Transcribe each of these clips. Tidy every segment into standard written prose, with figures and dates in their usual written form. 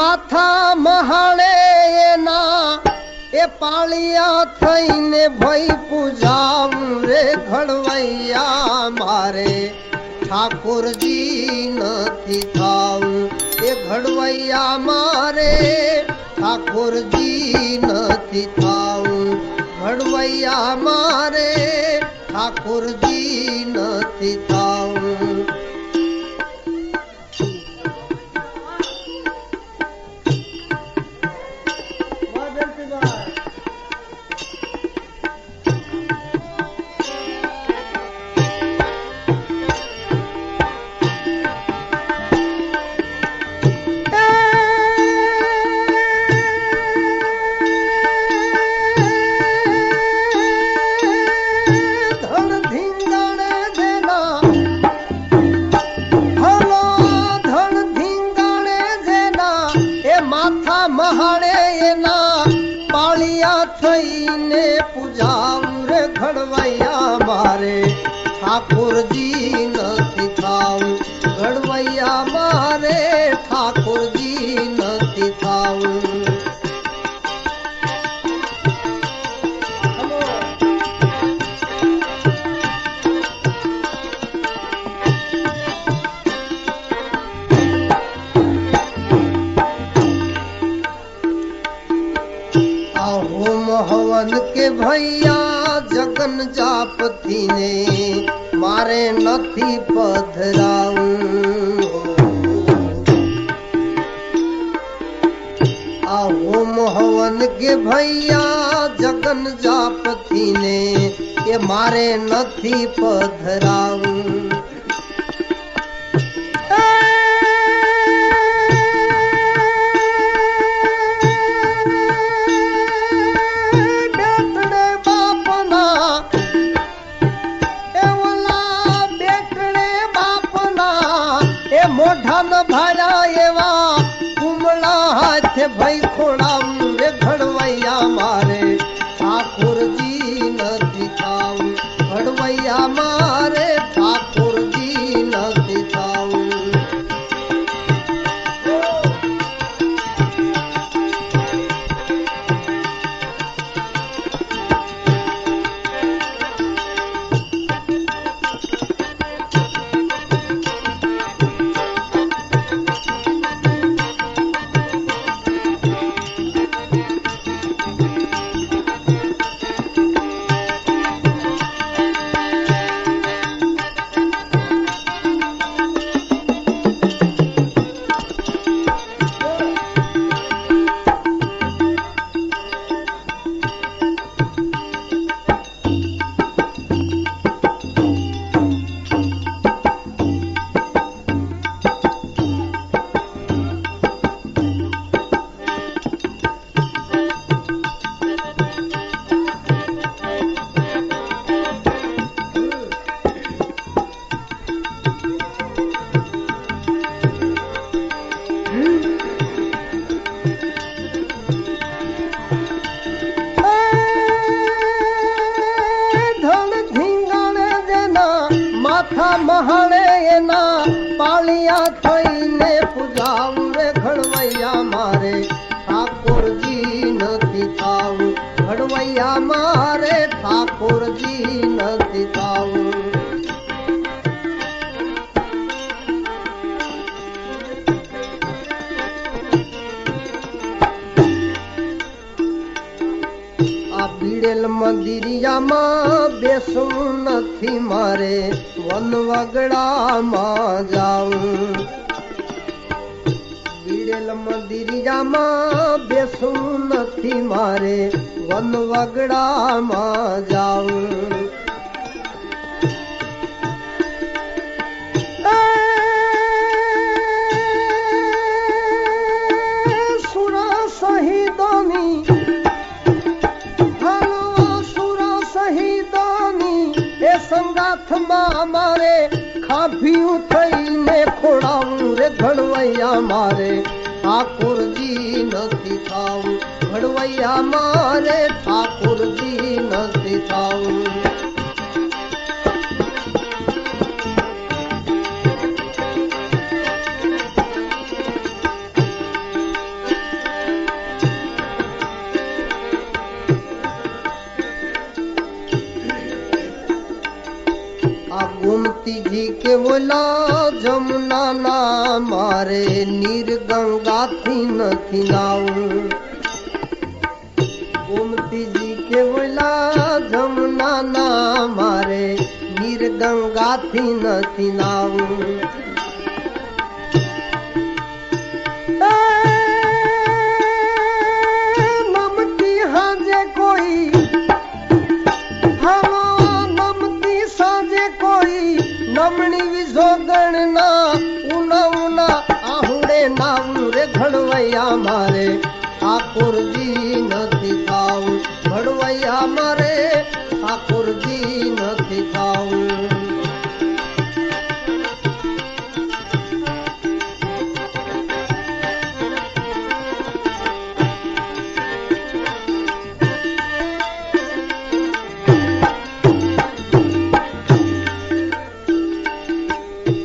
માથા મહાળે એના એ પાળિયા થઈને ભઈ પૂજાવું રે ઘડવૈયા મારે ઠાકોરજી નથી થાવું એ ઘડવૈયા મારે ઠાકોરજી નથી થાવું ઘડવૈયા મારે ઠાકોરજી નથી થાવું મહાળે એના પાળિયા થઈને પૂજાવું રે ઘડવૈયા મારે ઠાકોરજી નથી થાવું ઘડવૈયા મારે ઠાકોરજી નથી થાવું હવન કે ભૈયા જગન જાપથી ને મારે નથી પધરાવું આ હોમ હવન કે ભૈયા જગન જાપથી ને એ મારે નથી પધરાવું મોઢા ન ભાર્યા એવા કુમળા હાથે ભાઈ ખોડાવું રે ઘડવૈયા મારે ઠાકોરજી નથી થાવું ઘડવૈયા મારે ઠાકોરજી નથી થાવું મહાળે એના પાળિયા થઈને પૂજાવું રે ઘડવૈયા મારે ઠાકોરજી નથી થાવું ઘડવૈયા મારે ઠાકોરજી નથી થાવું આ બીડેલ મંદિરિયામાં બેસવું નથી મારે વન વગડામાં જાઉં બીડેલ મંદિરિયામાં બેસવું નથી મારે વન વગડામાં જાઉં સુરા શહીદોની સંગાથમાં મારે ખાભિયું થઈને ખોડાવું રે ઘડવૈયા મારે ઠાકોરજી નથી થાવું ઘડવૈયા મારે ઠાકોરજી નથી થાવું નથી નાવું ગોમતીજી કે વલા જમના ના મારે નીર ગંગાથી નથી નાવું નમતી હાજે કોઈ નમતી સાંજે કોઈ નમણી વિઝોગણ ના ઉના ઉના આહુડે નાવું રે ઘડવૈયા મારે ઠાકોરજી નથી ખાવું ઘડવૈયા મારે ઠાકોરજી નથી ખાવું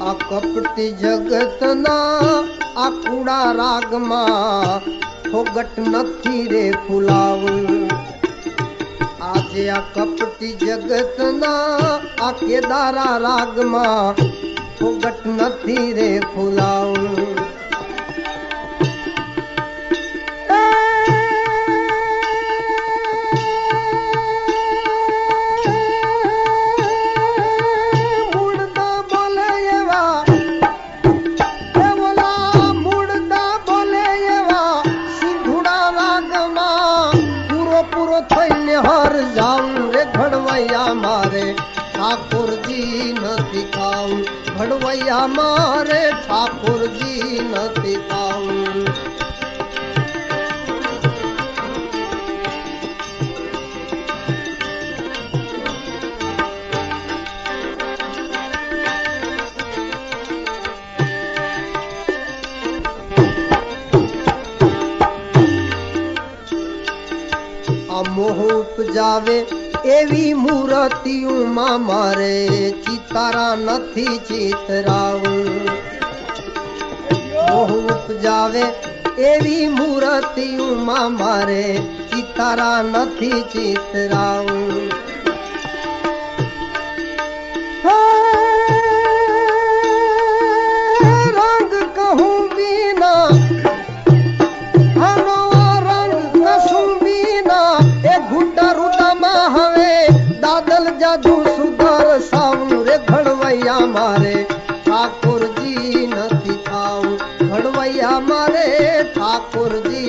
આ કપટી જગતના આ કુડા રાગમાં ફોગટ નથી રે ફુલાવું આજે આ કપટી જગતના આ કેદારા રાગમાં ફોગટ નથી રે ફુલાવું હર જાઉં રે ઘડવૈયા મારે ઠાકોરજી નથી ખાવું ઘડવૈયા મારે ઠાકોરજી નથી ખાવું મોહ ઉપજાવે એવી મૂર્તિઓમાં મારે ચિતારા નથી ચિતરાવું મોહ ઉપજાવે એવી મૂર્તિઓમાં મારે ચિતારા નથી ચિતરાવું રંગ કહું વિના દાદલ જાદુ સુધર સાવું રે ઘડવૈયા મારે ઠાકોરજી નથી ખાવું ઘડવૈયા મારે ઠાકોરજી